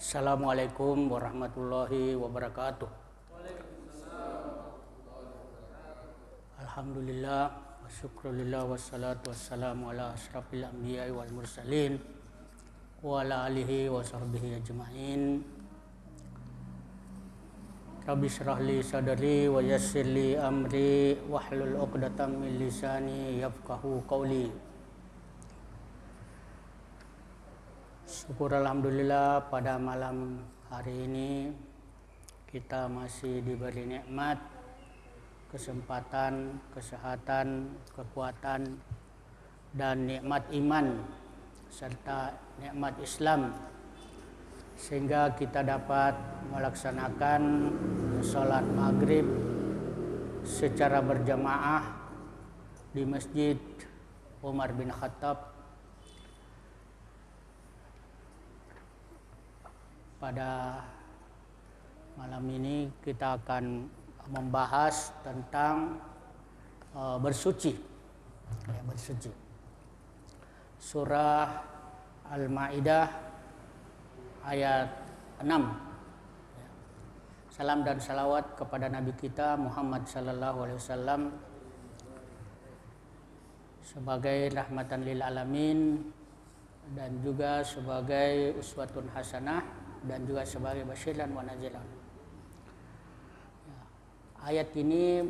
Assalamualaikum warahmatullahi wabarakatuh. Alhamdulillah wa syukrulillah wassalatu wassalamu ala asyrafil anbiya'i wal mursalin wa ala alihi wa sahbihi ajma'in. Rabbi syrah li sadri wa yassir li amri wahlul 'uqdatam min lisani yafqahu qawli. Syukur alhamdulillah pada malam hari ini kita masih diberi nikmat, kesempatan, kesehatan, kekuatan, dan nikmat iman serta nikmat Islam, sehingga kita dapat melaksanakan sholat maghrib secara berjamaah di Masjid Umar bin Khattab. Pada malam ini kita akan membahas tentang bersuci. Bersuci. Surah Al-Maidah ayat 6. Salam dan salawat kepada Nabi kita Muhammad sallallahu alaihi wasallam sebagai rahmatan lil alamin dan juga sebagai uswatun hasanah dan juga sebagai basyiran wa nadhiran. Ayat ini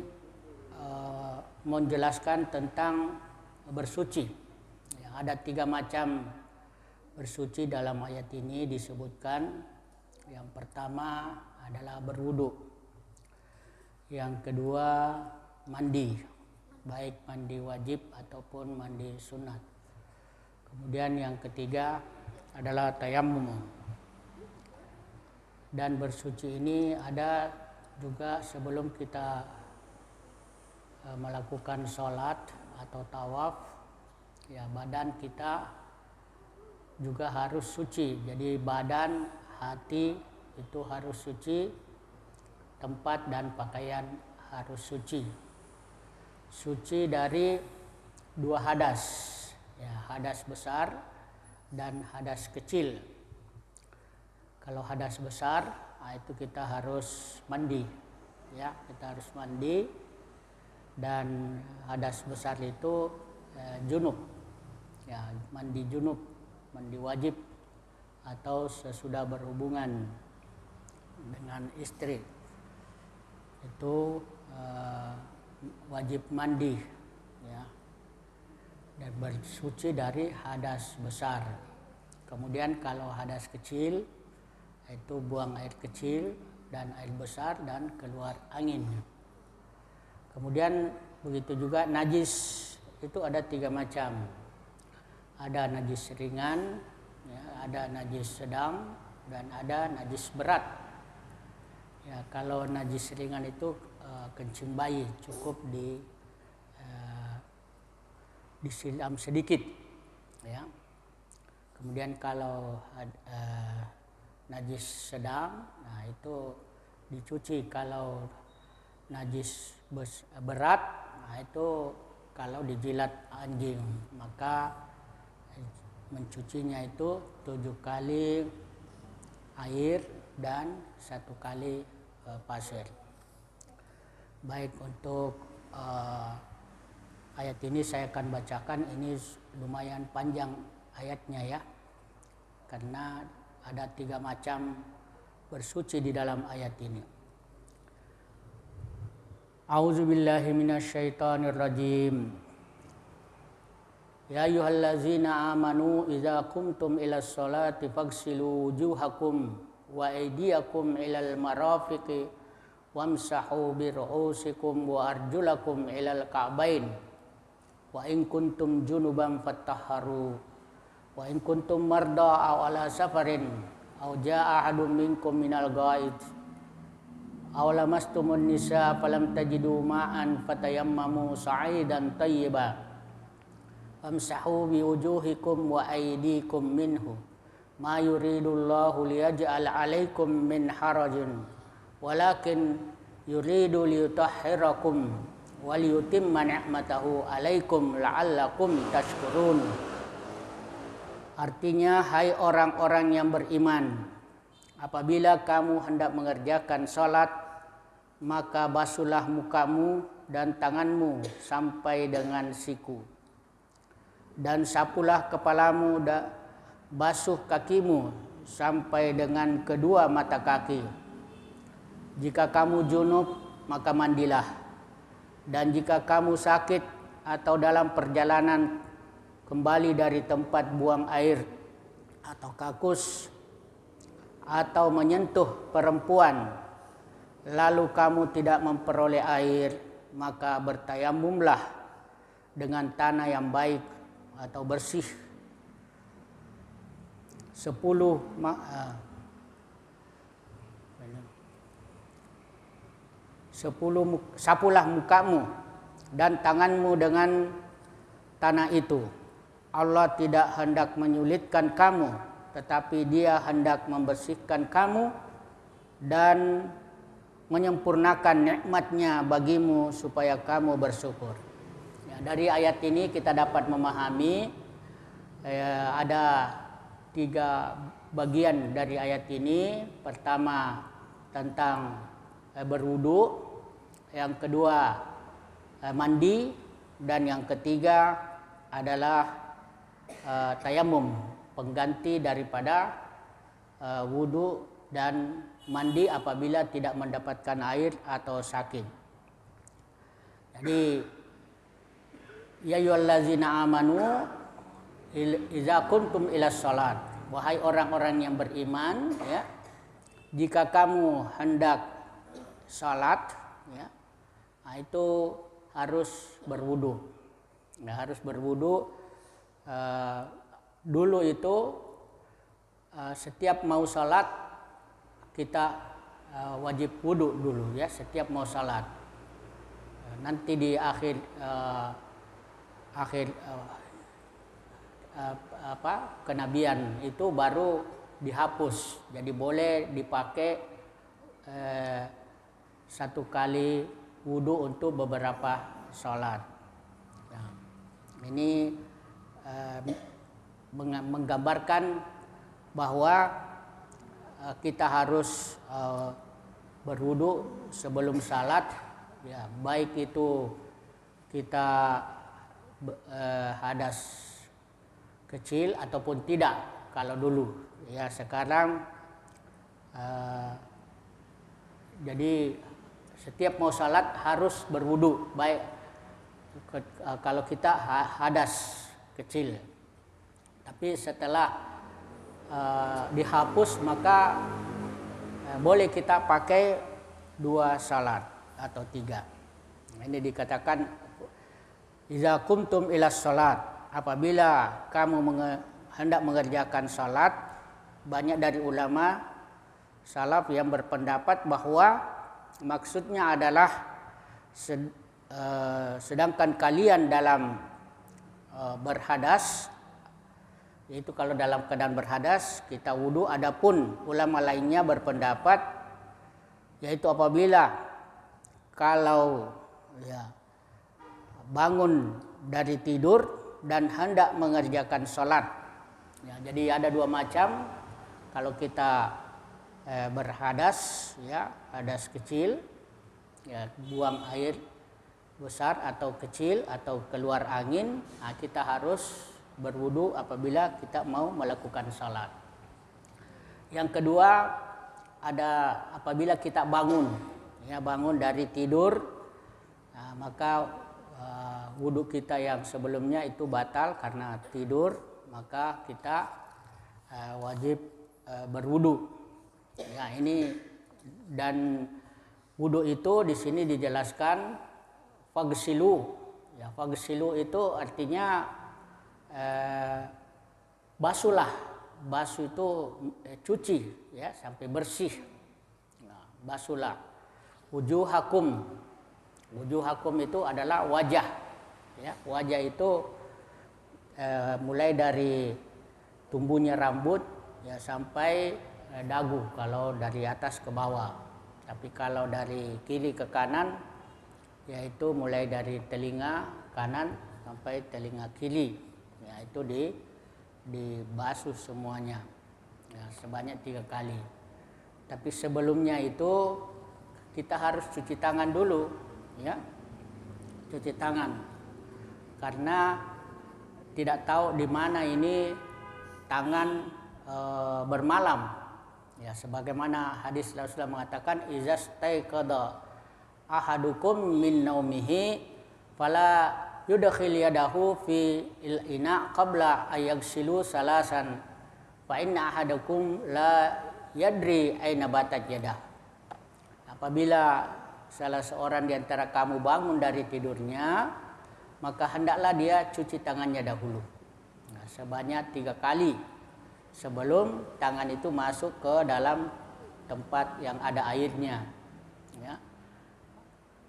menjelaskan tentang bersuci. Ada 3 macam bersuci dalam ayat ini disebutkan. Yang pertama adalah berwudu. Yang kedua mandi, baik mandi wajib ataupun mandi sunat. Kemudian yang ketiga adalah tayammum. Dan bersuci ini ada juga sebelum kita melakukan sholat atau tawaf, badan kita juga harus suci. Jadi badan, hati itu harus suci, tempat dan pakaian harus suci. Suci dari 2 hadas, hadas besar dan hadas kecil. Kalau hadas besar, itu kita harus mandi, kita harus mandi. Dan hadas besar itu junub, mandi junub, mandi wajib atau sesudah berhubungan dengan istri itu wajib mandi, dan bersuci dari hadas besar. Kemudian kalau hadas kecil itu buang air kecil dan air besar dan keluar angin. Kemudian begitu juga najis itu ada 3 macam. Ada najis ringan, ada najis sedang, dan ada najis berat. Kalau najis ringan itu kencing bayi, cukup disiram sedikit. Kemudian kalau najis sedang, itu dicuci. Kalau najis berat, itu kalau dijilat anjing, maka mencucinya itu 7 kali air dan 1 kali pasir. Baik, untuk ayat ini saya akan bacakan. Ini lumayan panjang ayatnya, karena ada 3 macam bersuci di dalam ayat ini. A'udzubillahi minasyaitonirrajim. Ya ayyuhallazina amanu idza qumtum ilas sholati faghsilu wujuhakum wa aydiyakum ilal marafiqi wamsahu bi ru'usikum wa arjulakum ilal ka'bain wa in kuntum junuban fattahharu wa in kuntum marda aw ala safarin aw jaa ahadum minkum minal ghaid aw lamastumun nisa falam tajidu ma'an fatayammamu sa'idan tayyiba famsahu bi wujuhikum wa aydikum minhu ma yuridullahu liyaj'al 'alaikum min harajin walakin yuridu liyutahhirakum wa liyutimma ni'matahu 'alaikum la'allakum tashkurun. Artinya, hai orang-orang yang beriman, apabila kamu hendak mengerjakan salat, maka basuhlah mukamu dan tanganmu sampai dengan siku, dan sapulah kepalamu dan basuh kakimu sampai dengan kedua mata kaki. Jika kamu junub, maka mandilah. Dan jika kamu sakit atau dalam perjalanan kembali dari tempat buang air atau kakus atau menyentuh perempuan, lalu kamu tidak memperoleh air, maka bertayamumlah dengan tanah yang baik atau bersih. 10 sapulah mukamu dan tanganmu dengan tanah itu. Allah tidak hendak menyulitkan kamu, tetapi Dia hendak membersihkan kamu dan menyempurnakan nikmat-Nya bagimu supaya kamu bersyukur. Ya, dari ayat ini kita dapat memahami ada 3 bagian dari ayat ini. Pertama tentang berwudu, yang kedua mandi, dan yang ketiga adalah tayamum, pengganti daripada wudu dan mandi apabila tidak mendapatkan air atau sakit. Jadi ya ayyuhallazina amanu idza kuntum ilas salat, wahai orang-orang yang beriman, ya, jika kamu hendak salat, ya, nah itu harus berwudu. Nah, harus berwudu. Dulu itu setiap mau salat kita wajib wudu dulu, ya, setiap mau salat. Nanti di akhir kenabian itu baru dihapus, jadi boleh dipakai 1 kali wudu untuk beberapa salat. Nah, ini menggambarkan bahwa kita harus berwudu sebelum salat, ya, baik itu kita hadas kecil ataupun tidak. Kalau dulu, ya, sekarang jadi setiap mau salat harus berwudu, baik kalau kita hadas kecil. Tapi setelah dihapus maka boleh kita pakai 2 salat atau 3. Ini dikatakan iza kumtum ilas salat, apabila kamu hendak mengerjakan salat. Banyak dari ulama salaf yang berpendapat bahwa maksudnya adalah sedangkan kalian dalam berhadas, yaitu kalau dalam keadaan berhadas kita wudu. Adapun ulama lainnya berpendapat yaitu apabila kalau, ya, bangun dari tidur dan hendak mengerjakan salat. Ya, jadi ada 2 macam. Kalau kita berhadas, ya, hadas kecil, ya, buang air besar atau kecil atau keluar angin, nah, kita harus berwudu apabila kita mau melakukan salat. Yang kedua ada apabila kita bangun, ya, bangun dari tidur, nah, maka wudu kita yang sebelumnya itu batal karena tidur, maka kita wajib berwudu. Ya, ini, dan wudu itu di sini dijelaskan fagsilu. Ya, fagsilu itu artinya basuhlah. Basuh itu cuci, ya, sampai bersih. Nah, basuhlah. Wujuhakum. Wujuhakum itu adalah wajah. Ya, wajah itu mulai dari tumbuhnya rambut, ya, sampai dagu kalau dari atas ke bawah. Tapi kalau dari kiri ke kanan, yaitu mulai dari telinga kanan sampai telinga kiri, ya, itu dibasuh semuanya, ya, sebanyak 3 kali. Tapi sebelumnya itu kita harus cuci tangan dulu, ya. Cuci tangan. Karena tidak tahu di mana ini tangan bermalam. Ya, sebagaimana hadis Rasulullah mengatakan izastaiqadha ahadukum min naumihi fala yudkhil yadahu fi ina qabla ayaghsilu salasan fa inna ahadakum la yadri aina batat yadah. Apabila salah seorang di antara kamu bangun dari tidurnya, maka hendaklah dia cuci tangannya dahulu. Nah, sebanyak 3 kali sebelum tangan itu masuk ke dalam tempat yang ada airnya, ya.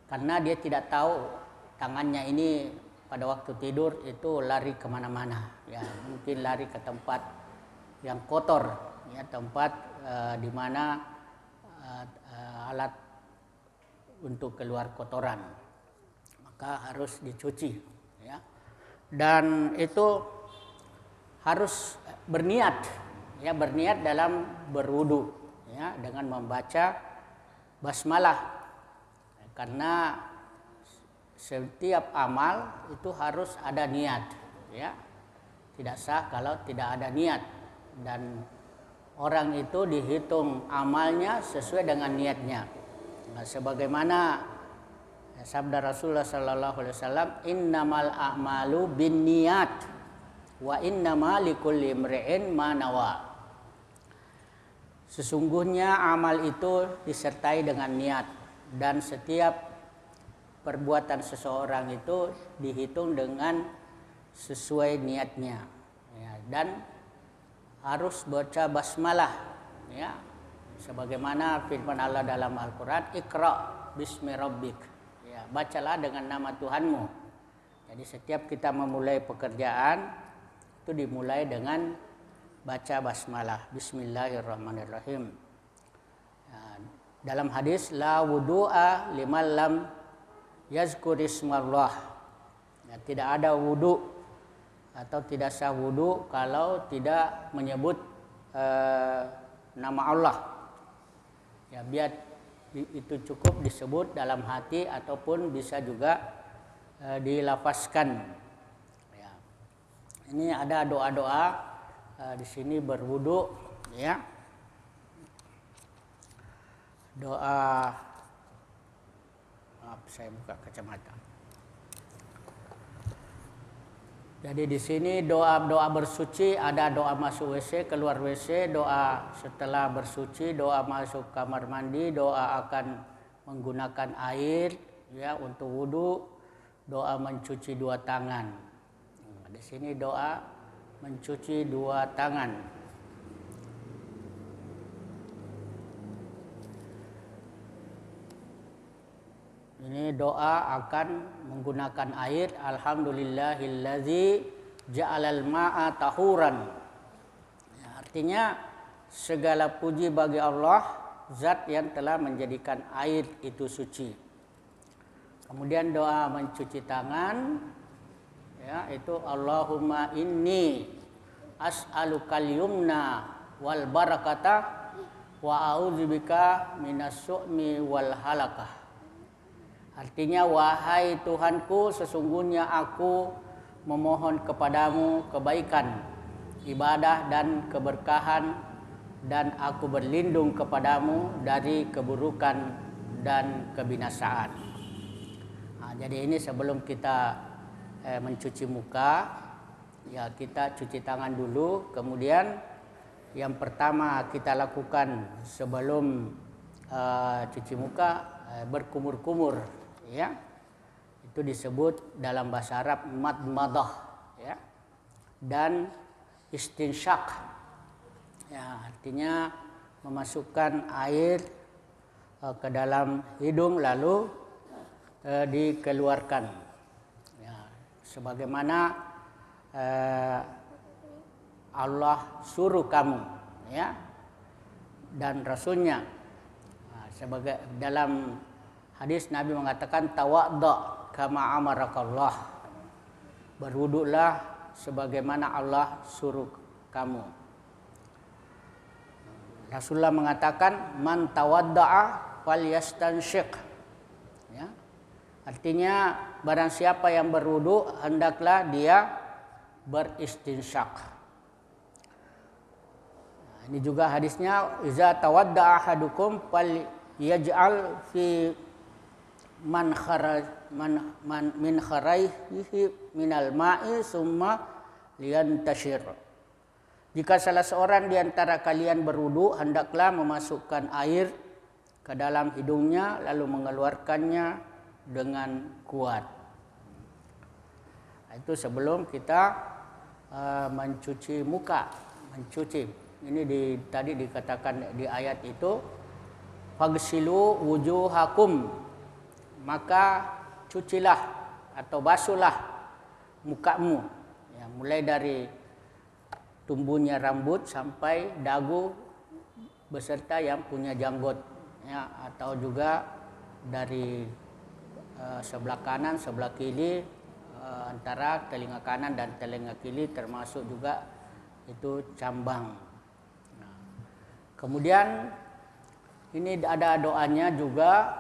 Karena dia tidak tahu tangannya ini pada waktu tidur itu lari kemana-mana, ya. Mungkin lari ke tempat yang kotor, ya, tempat di mana alat untuk keluar kotoran, maka harus dicuci, ya. Dan itu harus berniat, ya, berniat dalam berwudu, ya, dengan membaca basmalah. Karena setiap amal itu harus ada niat, ya. Tidak sah kalau tidak ada niat, dan orang itu dihitung amalnya sesuai dengan niatnya. Nah, sebagaimana sabda Rasulullah sallallahu alaihi wasallam, innamal a'malu binniyat wa innama likulli imri'in ma nawa. Sesungguhnya amal itu disertai dengan niat, dan setiap perbuatan seseorang itu dihitung dengan sesuai niatnya, ya. Dan harus baca basmalah, ya, sebagaimana firman Allah dalam Al-Quran, Iqra bismi rabbik, ya, bacalah dengan nama Tuhanmu. Jadi setiap kita memulai pekerjaan itu dimulai dengan baca basmalah, bismillahirrahmanirrahim. Nah, dalam hadis la wudu'a liman lam yazkurismallah, ya, tidak ada wudu atau tidak sah wudu kalau tidak menyebut nama Allah, ya. Biar itu cukup disebut dalam hati ataupun bisa juga dilafazkan. Ini ada doa-doa di sini berwudu, ya. Doa, maaf saya buka kacamata. Jadi di sini doa bersuci, ada doa masuk WC, keluar WC, doa setelah bersuci, doa masuk kamar mandi, doa akan menggunakan air, ya, untuk wudu, doa mencuci 2 tangan. Di sini doa mencuci 2 tangan. Ini doa akan menggunakan air. Alhamdulillahillazi ja'alal ma'a tahuran. Ya, artinya segala puji bagi Allah, zat yang telah menjadikan air itu suci. Kemudian doa mencuci tangan, ya, itu Allahumma inni as'alukal yumna wal barakata wa a'udzubika minas su'mi wal halakah. Artinya, wahai Tuhanku, sesungguhnya aku memohon kepadamu kebaikan, ibadah dan keberkahan, dan aku berlindung kepadamu dari keburukan dan kebinasaan. Nah, jadi ini sebelum kita mencuci muka, ya, kita cuci tangan dulu. Kemudian yang pertama kita lakukan sebelum cuci muka, berkumur-kumur, ya. Itu disebut dalam bahasa Arab madmadah, ya, dan istinsyak, ya, artinya memasukkan air ke dalam hidung lalu dikeluarkan, sebagaimana Allah suruh kamu, ya, dan Rasulnya. Sebagai dalam hadis Nabi mengatakan tawadda kama amarakallah, berwuduklah sebagaimana Allah suruh kamu. Rasulullah mengatakan man tawadda'a falyastansyiq. Ya. Artinya barang siapa yang berwudu hendaklah dia beristinsyak. Nah, ini juga hadisnya iza tawadda'a ahadukum falyaj'al fi man min kharaihi minal ma'i summa liyantashir. Jika salah seorang di antara kalian berwudu, hendaklah memasukkan air ke dalam hidungnya lalu mengeluarkannya dengan kuat. Itu sebelum kita mencuci muka, mencuci. Ini tadi dikatakan di ayat itu, fagsilu wujuhakum, maka cucilah atau basuhlah mukamu, ya, mulai dari tumbuhnya rambut sampai dagu beserta yang punya janggut, ya, atau juga dari sebelah kanan, sebelah kiri, antara telinga kanan dan telinga kiri, termasuk juga itu cambang. Nah, kemudian ini ada doanya juga,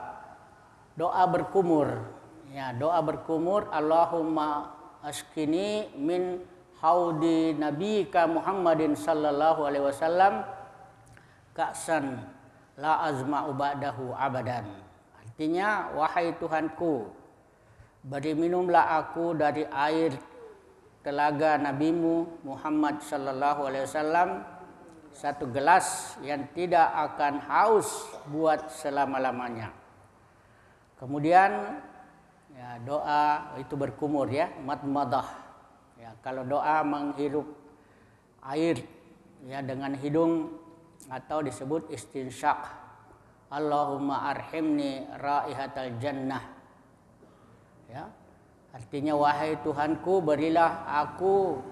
doa berkumur. Ya, doa berkumur, Allahumma askini min haudi nabiyika Muhammadin sallallahu alaihi wasallam ka'san la azma'u ba'dahu abadan. Artinya, wahai Tuhanku, beri minumlah aku dari air telaga nabimu Muhammad sallallahu alaihi wasallam satu gelas yang tidak akan haus buat selama-lamanya. Kemudian ya, doa itu berkumur, ya, madmadah. Ya, kalau doa menghirup air, ya, dengan hidung atau disebut istinsyak. Allahumma arhimni raihatal jannah. Ya, artinya wahai Tuhanku, berilah aku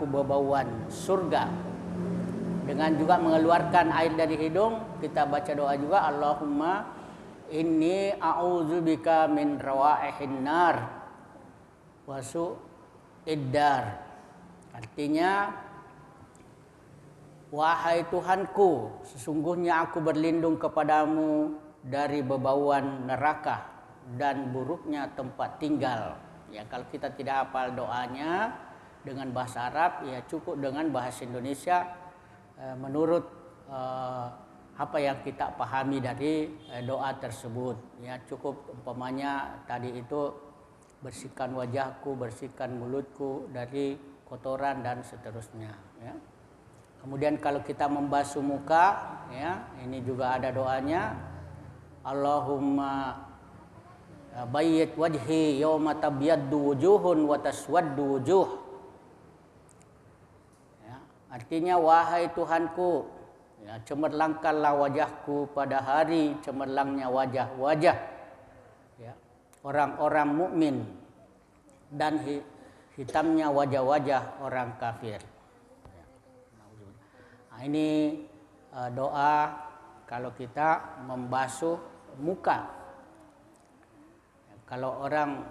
bebauan surga. Dengan juga mengeluarkan air dari hidung, kita baca doa juga, Allahumma inni a'udzubika min rawaihin nar wasu iddar. Artinya, wahai Tuhanku, sesungguhnya aku berlindung kepadamu dari bebauan neraka dan buruknya tempat tinggal. Ya, kalau kita tidak hafal doanya dengan bahasa Arab, ya cukup dengan bahasa Indonesia menurut apa yang kita pahami dari doa tersebut. Ya, cukup umpamanya tadi itu, bersihkan wajahku, bersihkan mulutku dari kotoran dan seterusnya. Ya. Kemudian kalau kita membasuh muka, ya, ini juga ada doanya, Allahumma bayyit wajhi yawma tabyaddu wujuhun wa taswaddu wujuh. Ya, artinya wahai Tuhanku, ya, cemerlangkanlah wajahku pada hari cemerlangnya wajah-wajah, ya, orang-orang mukmin dan hitamnya wajah-wajah orang kafir. Nah, ini doa kalau kita membasuh muka. Kalau orang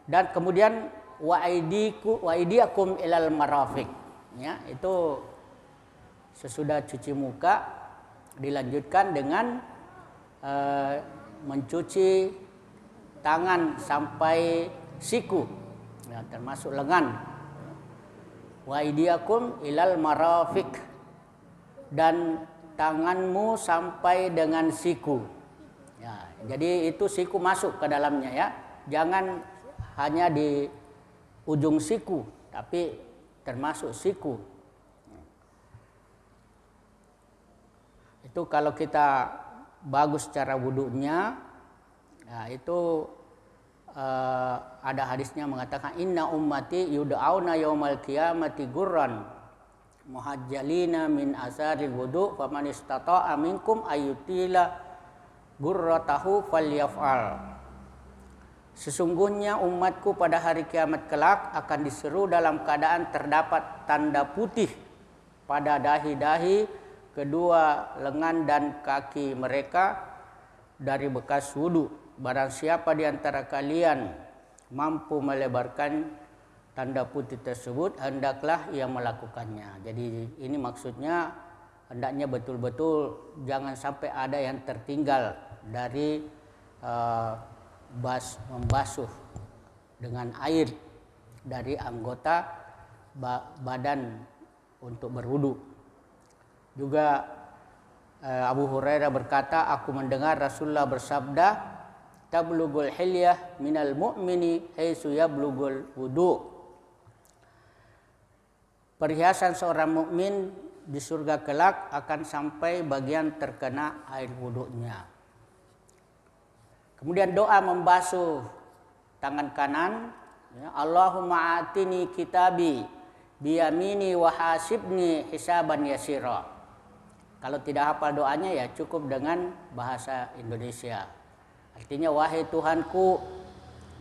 dan kemudian wa aidiakum ilal marafiq, ya, itu sesudah cuci muka dilanjutkan dengan mencuci tangan sampai siku, ya, termasuk lengan. Wa aidiakum ilal marafiq, dan tanganmu sampai dengan siku. Ya, jadi itu siku masuk ke dalamnya, ya. Jangan hanya di ujung siku, tapi termasuk siku. Itu kalau kita bagus cara wudunya, ya, itu ada hadisnya mengatakan inna ummati yud'auna yaumal qiyamati gurran muhajjalina min asaril wudu faman istata'a minkum ayyutila gurratahu falyaf'al. Sesungguhnya umatku pada hari kiamat kelak akan diseru dalam keadaan terdapat tanda putih pada dahi-dahi, kedua lengan dan kaki mereka dari bekas wudu. Barang siapa di antara kalian mampu melebarkan tanda putih tersebut, hendaklah ia melakukannya. Jadi ini maksudnya hendaknya betul-betul jangan sampai ada yang tertinggal dari membasuh dengan air dari anggota badan untuk berwudu. Juga Abu Hurairah berkata, aku mendengar Rasulullah bersabda, tablugul hilyah minal mu'mini haitsu yablugul wudu. Perhiasan seorang mukmin di surga kelak akan sampai bagian terkena air wudunya. Kemudian doa membasuh tangan kanan, ya, Allahumma atini kitabi biyamini wa hasibni hisaban yasira. Kalau tidak hafal doanya ya cukup dengan bahasa Indonesia. Artinya, wahai Tuhanku,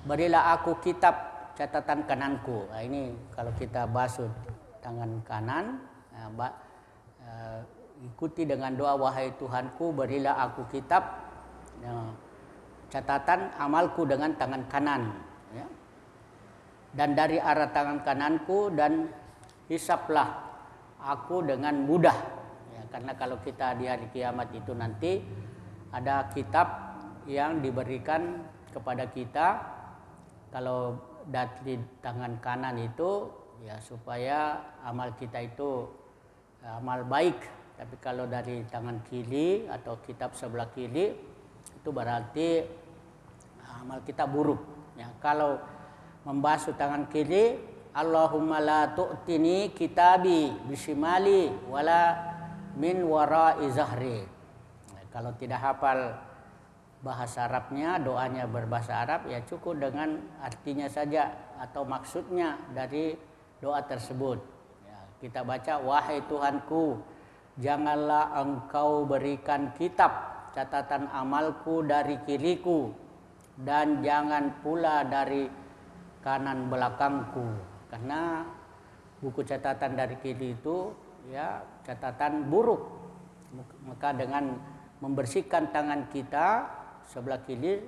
berilah aku kitab catatan kananku. Nah, ini kalau kita basuh tangan kanan, ikuti dengan doa, wahai Tuhanku, berilah aku kitab catatan amalku dengan tangan kanan, ya. Dan dari arah tangan kananku, dan hisaplah aku dengan mudah, ya, karena kalau kita di hari kiamat itu nanti ada kitab yang diberikan kepada kita kalau dari tangan kanan itu, ya, supaya amal kita itu amal baik. Tapi kalau dari tangan kiri atau kitab sebelah kiri itu berarti amal kita buruk, ya. Kalau membasuh tangan kiri, Allahumma la tu'tini kitabi bisimali wala min wara'i zahri. Nah, kalau tidak hafal bahasa Arabnya, doanya berbahasa Arab, ya cukup dengan artinya saja atau maksudnya dari doa tersebut. Ya, kita baca, wahai Tuhanku, janganlah engkau berikan kitab catatan amalku dari kiriku, dan jangan pula dari kanan belakangku. Karena buku catatan dari kiri itu, ya, catatan buruk. Maka dengan membersihkan tangan kita sebelah kiri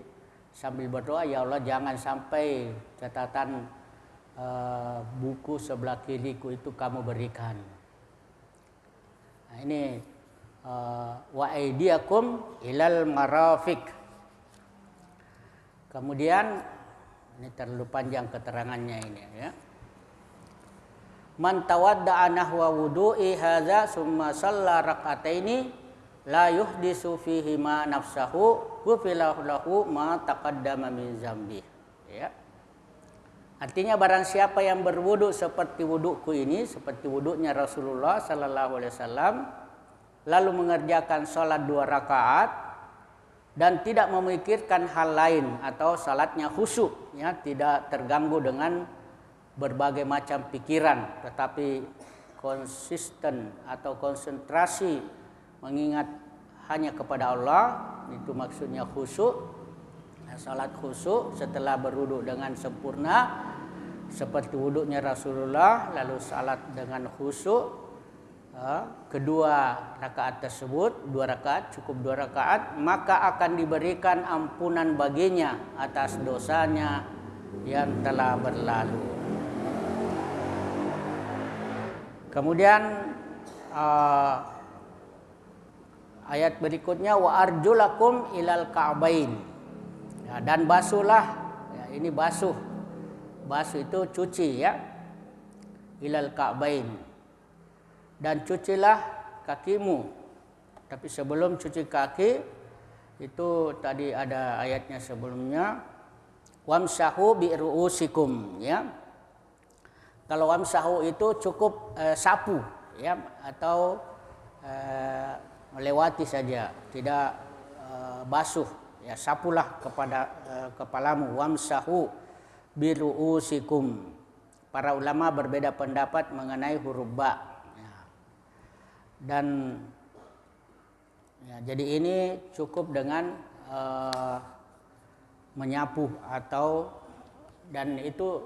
sambil berdoa, ya Allah, jangan sampai catatan buku sebelah kiriku itu kamu berikan. Nah, ini wa aidiakum ilal marafiq. Kemudian ini terlalu panjang keterangannya ini, ya. Man tawadda'a nahwa wudu'i hadza summa shalla rak'ataini la yuhdisu fihi ma nafsahu ghufira lahu ma taqaddama min zambi, ya. Artinya, barang siapa yang berwudu seperti wuduku ini, seperti wudunya Rasulullah sallallahu alaihi wasallam, lalu mengerjakan salat 2 rakaat dan tidak memikirkan hal lain atau salatnya khusyuk, ya, tidak terganggu dengan berbagai macam pikiran, tetapi konsisten atau konsentrasi mengingat hanya kepada Allah, itu maksudnya khusyuk. Nah, salat khusyuk setelah berwudu dengan sempurna seperti wudunya Rasulullah, lalu salat dengan khusyuk. Kedua rakaat tersebut, 2 rakaat, cukup 2 rakaat, maka akan diberikan ampunan baginya atas dosanya yang telah berlalu. Kemudian ayat berikutnya, wa arjulakum ilal ka'bain, ya, dan basuhlah, ya, ini basuh itu cuci, ya, ilal ka'bain, dan cucilah kakimu. Tapi sebelum cuci kaki itu tadi ada ayatnya sebelumnya, wamsahu bi ru'usikum, ya. Kalau wamsahu itu cukup sapu, ya, atau melewati saja, tidak basuh, ya, sapulah kepada kepalamu, wamsahu bi ru'usikum. Para ulama berbeda pendapat mengenai huruf ba. Dan ya, jadi ini cukup dengan menyapu atau, dan itu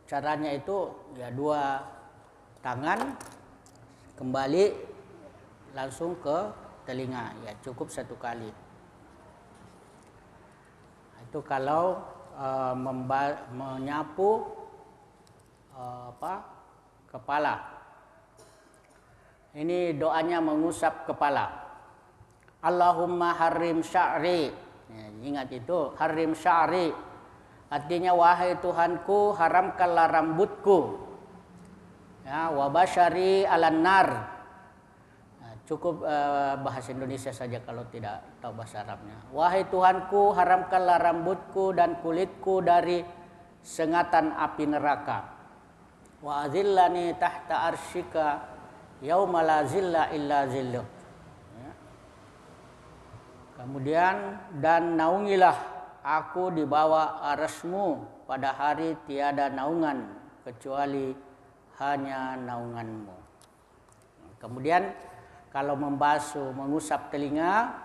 caranya itu, ya, 2 tangan kembali langsung ke telinga, ya, cukup 1 kali. Itu kalau menyapu kepala. Ini doanya mengusap kepala. Allahumma harim sya'ri. Ya, ingat itu, harim sya'ri. Artinya wahai Tuhanku, haramkanlah rambutku. Ya, wa basyari 'alan nar. Nah, cukup bahasa Indonesia saja kalau tidak tahu bahasa Arabnya. Wahai Tuhanku, haramkanlah rambutku dan kulitku dari sengatan api neraka. Wa azillani tahta arsyika yauma la zilla illa zilluk. Ya. Kemudian, dan naungilah aku di bawah arasmu pada hari tiada naungan kecuali hanya naunganmu. Kemudian kalau membasuh, mengusap telinga,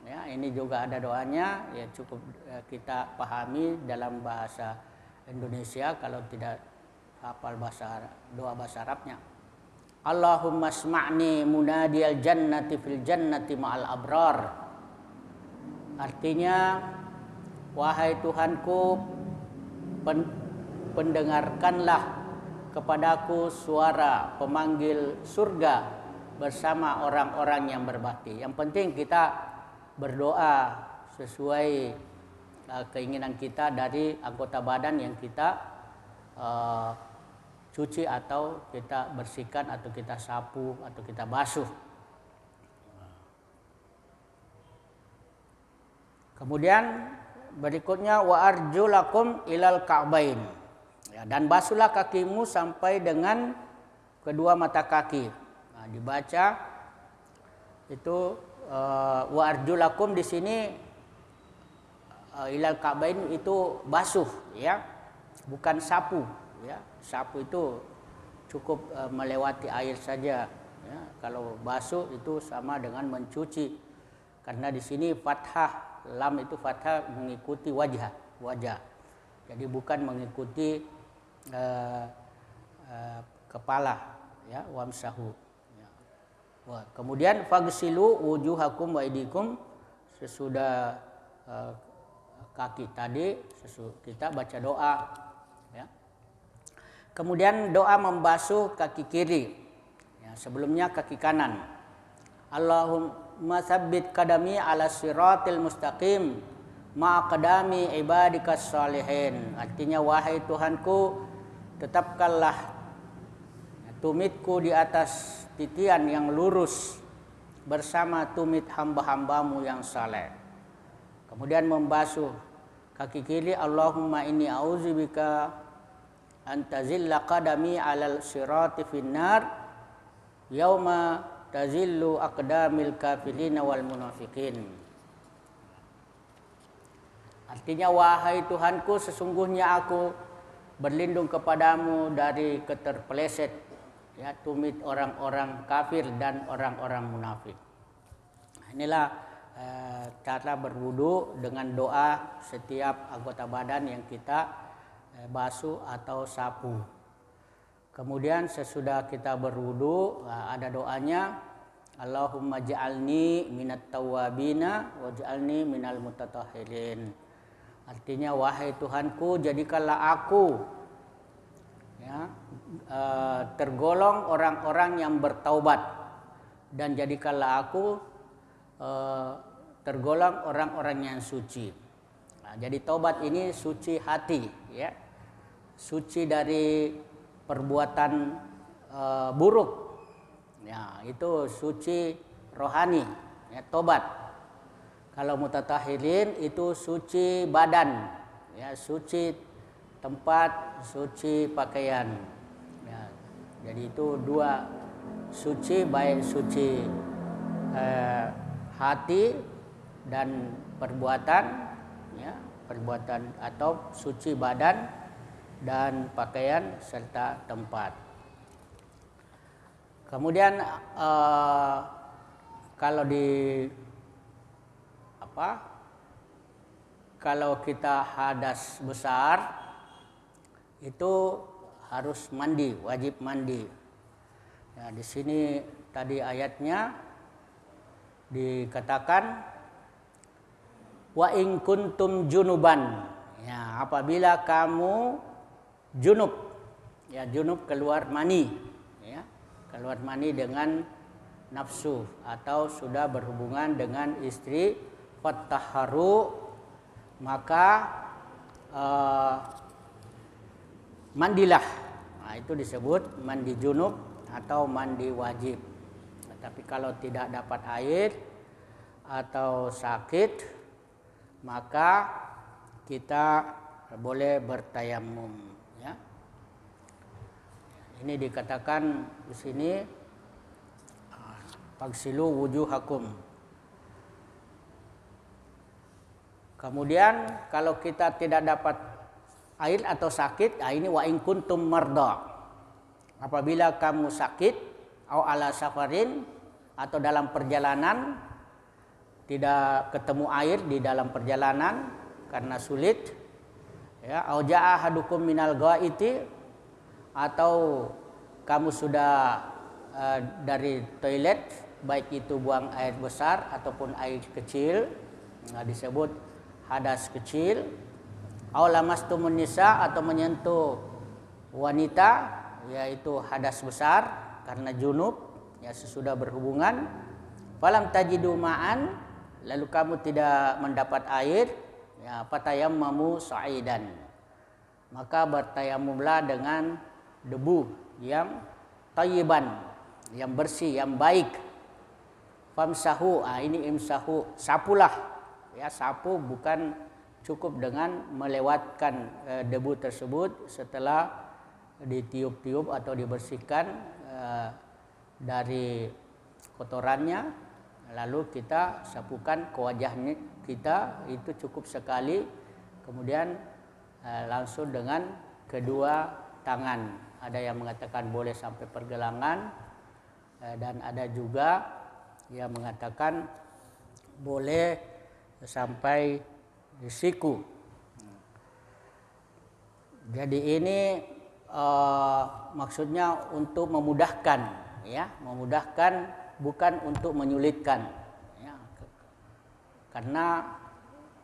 ya ini juga ada doanya, ya cukup kita pahami dalam bahasa Indonesia kalau tidak hafal doa bahasa Arabnya. Allahumma sma'ni munadiyal jannati fil jannati ma'al abrar. Artinya, wahai Tuhanku, pendengarkanlah kepadaku suara pemanggil surga bersama orang-orang yang berbakti. Yang penting kita berdoa sesuai keinginan kita dari anggota badan yang kita cuci atau kita bersihkan atau kita sapu atau kita basuh. Kemudian berikutnya wa arjulakum ilal ka'bain. Ya, dan basuhlah kakimu sampai dengan kedua mata kaki. Nah, dibaca itu wa arjulakum di sini ilal ka'bain itu basuh, ya, bukan sapu. Ya, sapu itu cukup melewati air saja. Ya, kalau basuh itu sama dengan mencuci. Karena di sini fathah, lam itu fathah mengikuti wajah. Jadi bukan mengikuti kepala, ya, wamsahu. Ya. Kemudian fagsilu wujuhakum wa aydikum, sesudah kaki tadi kita baca doa, ya. Kemudian doa membasuh kaki kiri, ya, sebelumnya kaki kanan. Allahumma tsabbit qadami ala siratil mustaqim ma qadami ibadikas salihin. Artinya, wahai Tuhanku, tetapkanlah tumitku di atas titian yang lurus bersama tumit hamba-hambamu yang saleh. Kemudian membasuh kaki kiri, Allahumma inni a'udzubika antazilla qadami alal sirati finnar yauma tazillu aqdamil kafirina wal munafiqin. Artinya, wahai Tuhanku, sesungguhnya aku berlindung kepadamu dari keterpeleset, ya, tumit orang-orang kafir dan orang-orang munafik. Inilah cara berwudu dengan doa setiap anggota badan yang kita basuh atau sapu. Kemudian sesudah kita berwudu ada doanya, Allahumma ja'alni minat tawwabina waj'alni minal mutatahhirin. Artinya, wahai Tuhanku, jadikanlah aku, ya, tergolong orang-orang yang bertaubat, dan jadikanlah aku tergolong orang-orang yang suci. Nah, jadi taubat ini suci hati, ya, suci dari perbuatan buruk, ya, itu suci rohani, ya, tobat. Kalau mutatahhirin itu suci badan, ya, suci tempat, suci pakaian, ya. Jadi itu dua suci, baik suci hati dan perbuatan, ya, perbuatan atau suci badan dan pakaian serta tempat. Kemudian kalau kita hadas besar itu harus mandi, wajib mandi. Ya, di sini tadi ayatnya dikatakan wa in kuntum junuban. Ya, apabila kamu junub, ya junub keluar mani, ya, keluar mani dengan nafsu atau sudah berhubungan dengan istri, fattaharu, maka mandilah. Nah, itu disebut mandi junub atau mandi wajib. Tapi kalau tidak dapat air atau sakit, maka kita boleh bertayamum, ya. Ini dikatakan di sini fagsilu wujuhakum. Kemudian kalau kita tidak dapat air atau sakit, ini wa in kuntum marda. Apabila kamu sakit au ala safarin atau dalam perjalanan, tidak ketemu air di dalam perjalanan karena sulit, ya, au jaa ahadukum minal ghaiti, atau kamu sudah dari toilet, baik itu buang air besar ataupun air kecil, disebut hadas kecil. Au lamastumun nisa, atau menyentuh wanita, yaitu hadas besar karena junub, ya, sesudah berhubungan. Falam tajidu ma'an, lalu kamu tidak mendapat air, ya, fatayammamu sa'idan, maka bertayamumlah dengan debu yang thayyiban, yang bersih, yang baik. Famsahu, ini imsahu, sapulah, ya, sapu, bukan cukup dengan melewatkan debu tersebut setelah ditiup-tiup atau dibersihkan dari kotorannya, lalu kita sapukan ke wajahnya kita, itu cukup sekali. Kemudian langsung dengan kedua tangan. Ada yang mengatakan boleh sampai pergelangan, dan ada juga yang mengatakan boleh sampai di siku. Jadi ini maksudnya untuk memudahkan, ya, memudahkan, bukan untuk menyulitkan, ya. Karena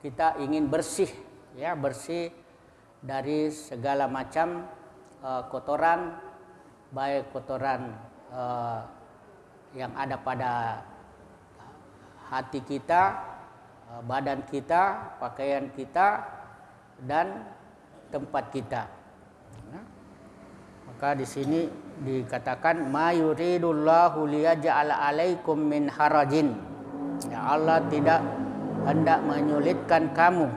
kita ingin bersih, ya, bersih dari segala macam kotoran, baik kotoran yang ada pada hati kita, badan kita, pakaian kita, dan tempat kita. Nah, maka di sini dikatakan ma yuridullahu liyaj'ala 'alaikum min harajin. Ya, Allah tidak hendak menyulitkan kamu.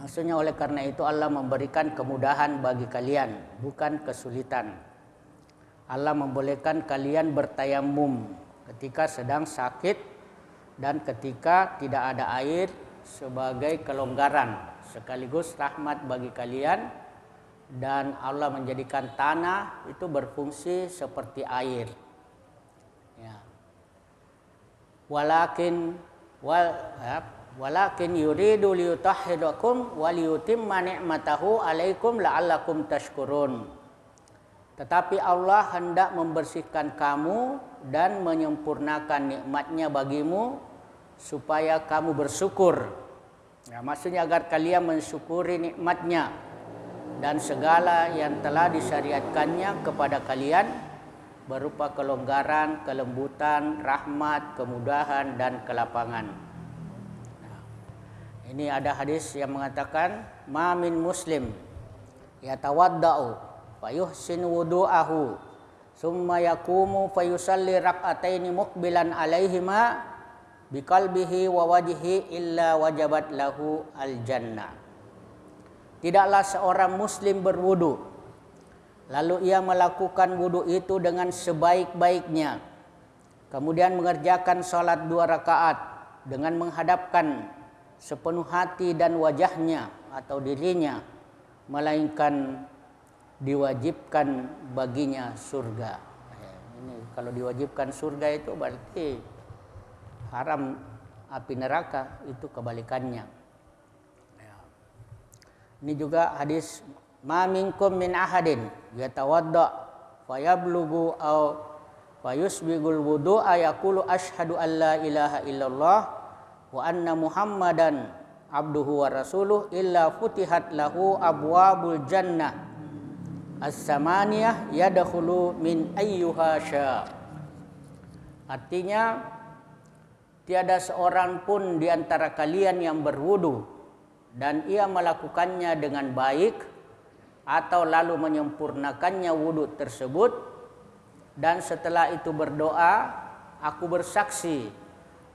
Maksudnya oleh karena itu Allah memberikan kemudahan bagi kalian, bukan kesulitan. Allah membolehkan kalian bertayamum ketika sedang sakit dan ketika tidak ada air sebagai kelonggaran, sekaligus rahmat bagi kalian. Dan Allah menjadikan tanah itu berfungsi seperti air, ya. Walakin yuridu liyutahhirakum wa liyutimma ni'matahu 'alaikum la'allakum tashkurun. Tetapi Allah hendak membersihkan kamu dan menyempurnakan nikmatnya bagimu supaya kamu bersyukur. Ya, maksudnya agar kalian mensyukuri nikmatnya dan segala yang telah disyariatkannya kepada kalian berupa kelonggaran, kelembutan, rahmat, kemudahan, dan kelapangan. Nah, ini ada hadis yang mengatakan ma min muslim yatawadda'u fayuhsin wudu'ahu summa yakumu fayusalli rak'ataini muqbilan alaihima biqalbihi wa wajhi illa wajabat lahu al-jannah. Tidaklah seorang muslim berwudu, lalu ia melakukan wudu itu dengan sebaik-baiknya, kemudian mengerjakan salat 2 rakaat dengan menghadapkan sepenuh hati dan wajahnya atau dirinya, melainkan diwajibkan baginya surga. Ini kalau diwajibkan surga itu berarti haram api neraka, itu kebalikannya. Ini juga hadis ma minkum min ahadin yatawadda fayablughu aw fayusbigul wudu'a yaqulu asyhadu an la ilaha illallah wa anna muhammadan abduhu wa rasuluh illa futihat lahu abwabul jannah as-samaniyah yadkhulu min ayyuha sya. Artinya tiada seorang pun di antara kalian yang berwudu dan ia melakukannya dengan baik atau lalu menyempurnakannya wudu tersebut dan setelah itu berdoa, aku bersaksi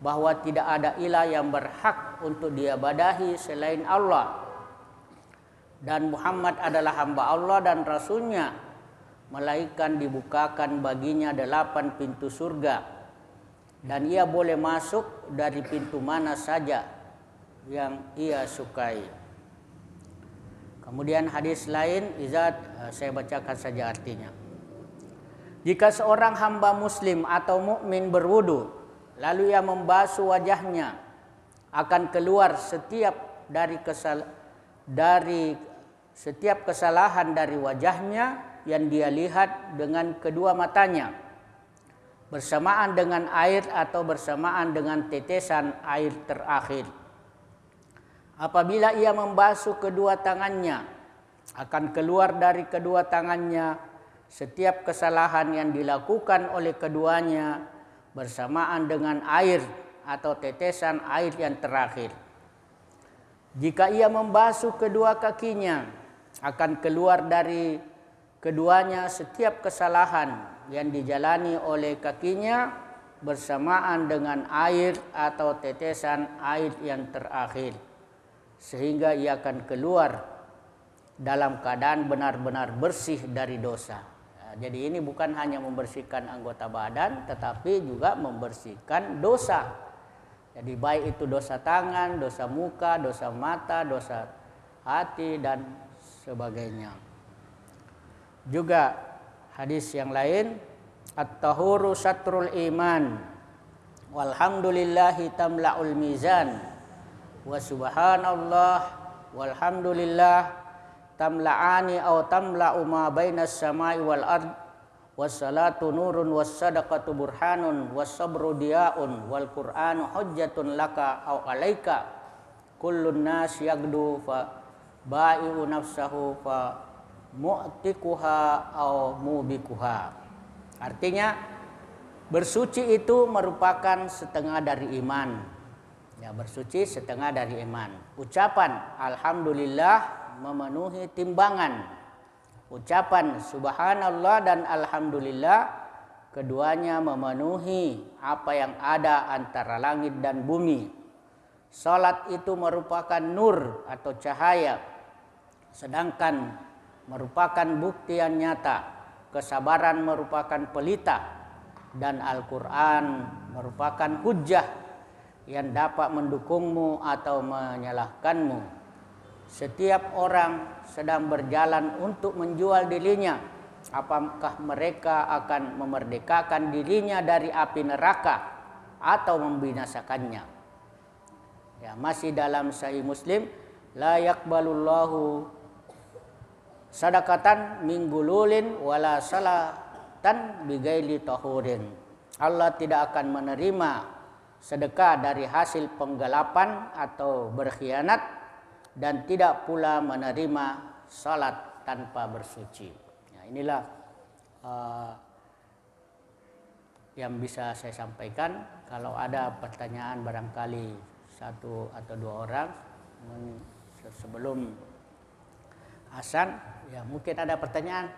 bahwa tidak ada ilah yang berhak untuk diibadahi selain Allah dan Muhammad adalah hamba Allah dan Rasulnya. Malaikat dibukakan baginya 8 pintu surga dan ia boleh masuk dari pintu mana saja yang ia sukai. Kemudian hadis lain, saya bacakan saja artinya. Jika seorang hamba muslim atau mukmin berwudu, lalu ia membasuh wajahnya, akan keluar setiap kesalahan dari wajahnya yang dia lihat dengan kedua matanya, bersamaan dengan air atau bersamaan dengan tetesan air terakhir. Apabila ia membasuh kedua tangannya, akan keluar dari kedua tangannya setiap kesalahan yang dilakukan oleh keduanya bersamaan dengan air atau tetesan air yang terakhir. Jika ia membasuh kedua kakinya, akan keluar dari keduanya setiap kesalahan yang dijalani oleh kakinya bersamaan dengan air atau tetesan air yang terakhir, sehingga ia akan keluar dalam keadaan benar-benar bersih dari dosa. Jadi ini bukan hanya membersihkan anggota badan, tetapi juga membersihkan dosa. Jadi baik itu dosa tangan, dosa muka, dosa mata, dosa hati dan sebagainya. Juga hadis yang lain, at-tahuru satrul iman walhamdulillahi tamla'ul mizan wa subhanallah walhamdulillah tamla'ani aw tamla'u ma bainas samai wal ard wassalatu nurun wassadaqatu burhanun wassabru diyaun wal qur'anu hujjatun laka aw alaika kullun nas yagdu fa ba'i'u nafsahu fa mu'tikuha aw mubikuha. Artinya bersuci itu merupakan setengah dari iman. Ya, bersuci setengah dari iman. Ucapan alhamdulillah memenuhi timbangan. Ucapan subhanallah dan alhamdulillah keduanya memenuhi apa yang ada antara langit dan bumi. Salat itu merupakan nur atau cahaya, sedangkan merupakan bukti yang nyata. Kesabaran merupakan pelita dan Al-Quran merupakan hujjah yang dapat mendukungmu atau menyalahkanmu. Setiap orang sedang berjalan untuk menjual dirinya. Apakah mereka akan memerdekakan dirinya dari api neraka atau membinasakannya? Ya, masih dalam Sahih Muslim, la yaqbalullahu sadaqatan min gululin wala salatan bigaili tahurin. Allah tidak akan menerima sedekah dari hasil penggelapan atau berkhianat dan tidak pula menerima salat tanpa bersuci. Ya, inilah yang bisa saya sampaikan. Kalau ada pertanyaan barangkali satu atau dua orang sebelum azan, ya mungkin ada pertanyaan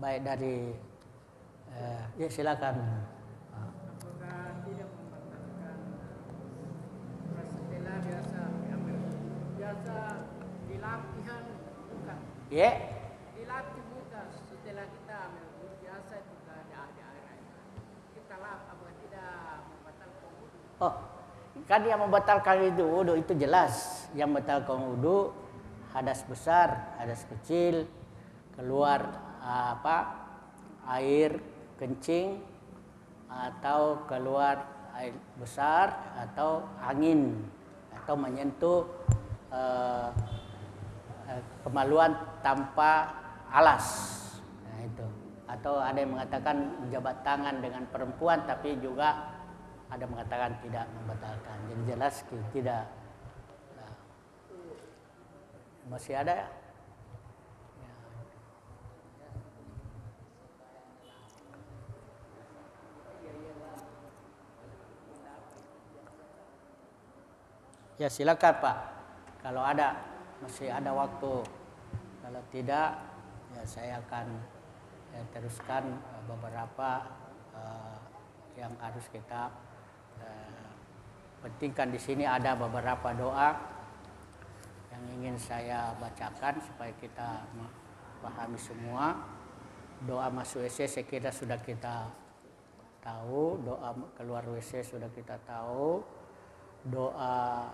baik dari ya silakan. Apakah tidak membatalkan setelah biasa dilatihan bukan? Ya. Dilatih muka setelah kita ambil biasa juga ada air. Kita apa tidak membatalkan wudu? Oh, kan yang membatalkan wudu itu jelas. Yang membatalkan wudu hadas besar, hadas kecil, keluar air kencing atau keluar air besar atau angin atau menyentuh kemaluan tanpa alas. Nah, itu. Atau ada yang mengatakan menjabat tangan dengan perempuan tapi juga ada mengatakan tidak membatalkan. Jadi jelas tidak. Masih ada ya? Ya silakan Pak. Kalau ada masih ada waktu. Kalau tidak ya saya akan teruskan beberapa yang harus kita pentingkan. Di sini ada beberapa doa yang ingin saya bacakan supaya kita pahami semua. Doa masuk WC saya kira sudah kita tahu, doa keluar WC sudah kita tahu, doa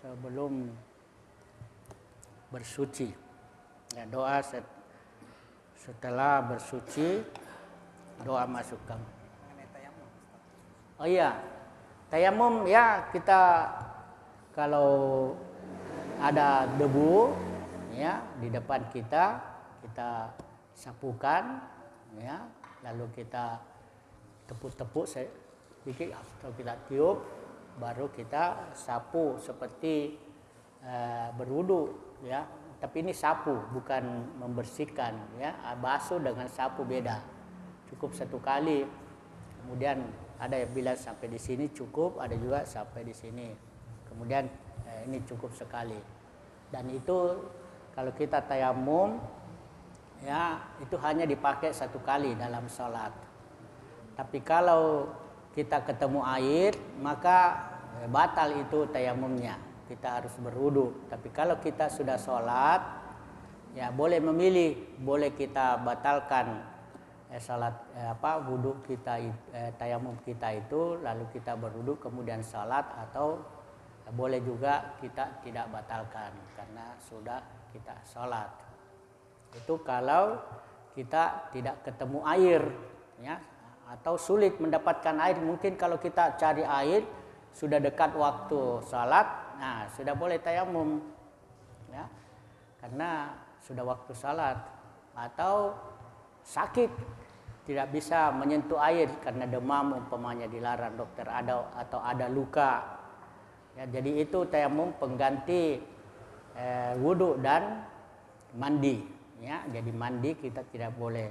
sebelum bersuci. Ya, doa setelah bersuci, doa masuk kamar. Oh iya, tayamum ya kita kalau ada debu ya di depan kita sapukan ya, lalu kita tepuk-tepuk sedikit atau kita tiup, baru kita sapu seperti berwudu ya. Tapi ini sapu bukan membersihkan ya, basuh dengan sapu beda. Cukup satu kali. Kemudian ada yang bilang sampai di sini cukup, ada juga sampai di sini. Kemudian ini cukup sekali. Dan itu kalau kita tayamum ya itu hanya dipakai satu kali dalam sholat. Tapi kalau kita ketemu air maka batal itu tayamumnya. Kita harus berwudu. Tapi kalau kita sudah sholat ya boleh memilih, boleh kita batalkan salat wudu kita, tayamum kita itu, lalu kita berwudu kemudian salat, atau boleh juga kita tidak batalkan karena sudah kita salat. Itu kalau kita tidak ketemu air ya, atau sulit mendapatkan air. Mungkin kalau kita cari air sudah dekat waktu salat, nah sudah boleh tayamum ya, karena sudah waktu salat. Atau sakit tidak bisa menyentuh air karena demam umpamanya dilarang dokter, atau ada luka ya, jadi itu tayamum pengganti wudu dan mandi ya. Jadi mandi kita tidak boleh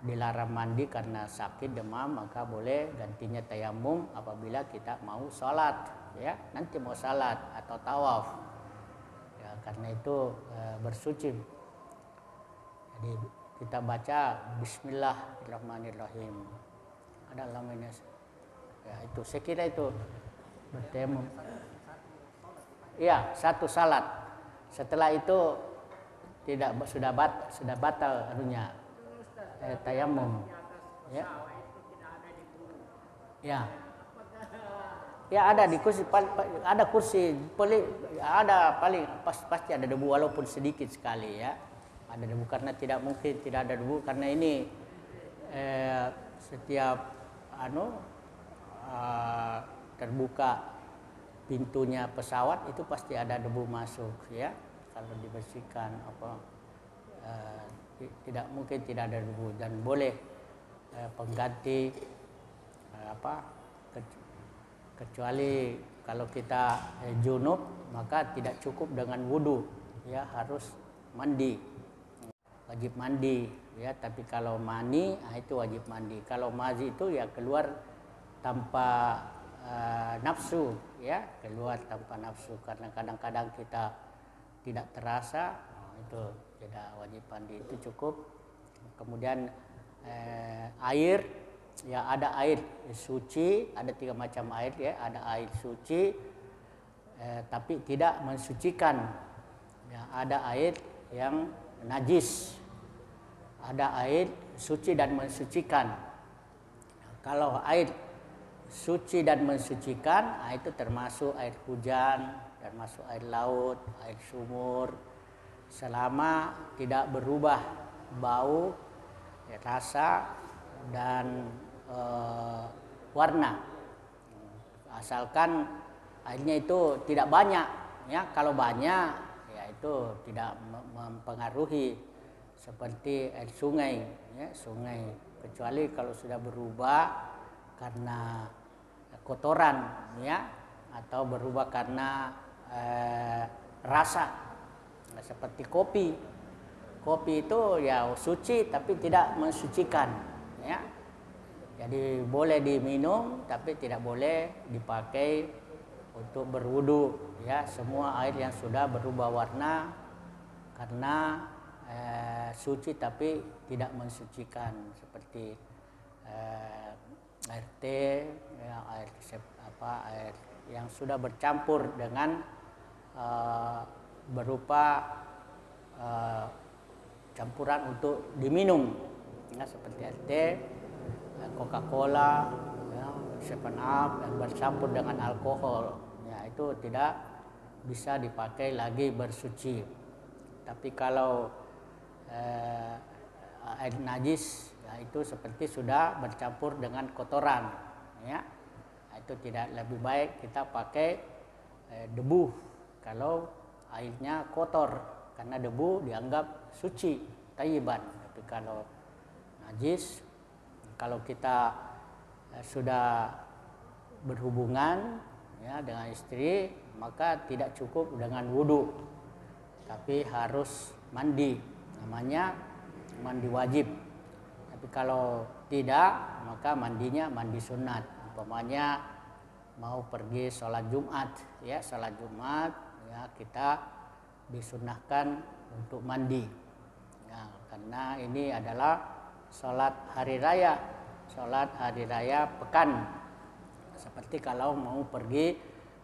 dilarang mandi karena sakit demam, maka boleh gantinya tayamum apabila kita mau sholat ya, nanti mau sholat atau tawaf ya, karena itu bersuci. Jadi kita baca Bismillahirrahmanirrahim. Ada lamanya. Ya itu, saya kira itu bertemu. Iya, satu salat. Setelah itu sudah batal anunya tayamum. Ya. Ya. Ya ada di kursi, ada kursi ada paling pasti ada debu walaupun sedikit sekali ya. Ada debu karena tidak mungkin tidak ada debu karena ini setiap terbuka pintunya pesawat itu pasti ada debu masuk ya. Kalau dibersihkan tidak mungkin tidak ada debu, dan boleh pengganti kecuali kalau kita junub maka tidak cukup dengan wudu ya, harus mandi. Wajib mandi ya, tapi kalau mani itu wajib mandi. Kalau mazi itu ya keluar tanpa nafsu ya, keluar tanpa nafsu karena kadang-kadang kita tidak terasa, itu tidak wajib mandi, itu cukup. Kemudian air ya, ada air suci, ada 3 macam air ya, ada air suci tapi tidak mensucikan ya, ada air yang najis, ada air suci dan mensucikan. Kalau air suci dan mensucikan, itu termasuk air hujan, termasuk air laut, air sumur, selama tidak berubah bau, rasa, dan warna. Asalkan airnya itu tidak banyak ya. Kalau banyak ya itu tidak mempengaruhi, seperti air sungai ya, sungai, kecuali kalau sudah berubah karena kotoran ya, atau berubah karena rasa, seperti kopi itu ya suci tapi tidak mensucikan ya. Jadi boleh diminum tapi tidak boleh dipakai untuk berwudu ya. Semua air yang sudah berubah warna karena suci tapi tidak mensucikan, seperti air teh ya, air yang sudah bercampur dengan berupa campuran untuk diminum ya, seperti air teh, Coca-Cola, ya, 7up yang bercampur dengan alkohol, ya itu tidak bisa dipakai lagi bersuci. Tapi kalau air najis, ya itu seperti sudah bercampur dengan kotoran, ya itu tidak, lebih baik kita pakai debu kalau airnya kotor, karena debu dianggap suci, thayyiban. Tapi kalau najis, kalau kita sudah berhubungan ya dengan istri, maka tidak cukup dengan wudu, tapi harus mandi, namanya mandi wajib. Tapi kalau tidak, maka mandinya mandi sunat. Umpamanya mau pergi sholat Jumat, ya sholat Jumat, ya kita disunahkan untuk mandi, ya, karena ini adalah sholat hari raya pekan. Seperti kalau mau pergi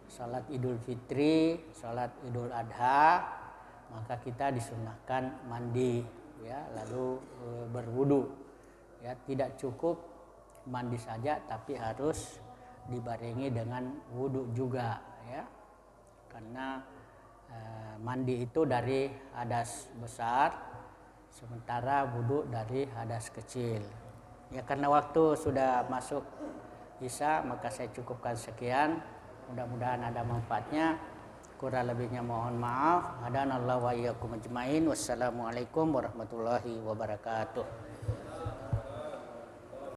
sholat Idul Fitri, sholat Idul Adha, maka kita disunahkan mandi, ya, lalu berwudu. Ya, tidak cukup mandi saja, tapi harus dibarengi dengan wudu juga, ya, karena mandi itu dari hadas besar, sementara wudu dari hadas kecil. Ya, karena waktu sudah masuk Isya, maka saya cukupkan sekian. Mudah-mudahan ada manfaatnya. Kurang lebihnya mohon maaf. Hadanallahu wa iyyakum ajmain. Wassalamualaikum warahmatullahi wabarakatuh.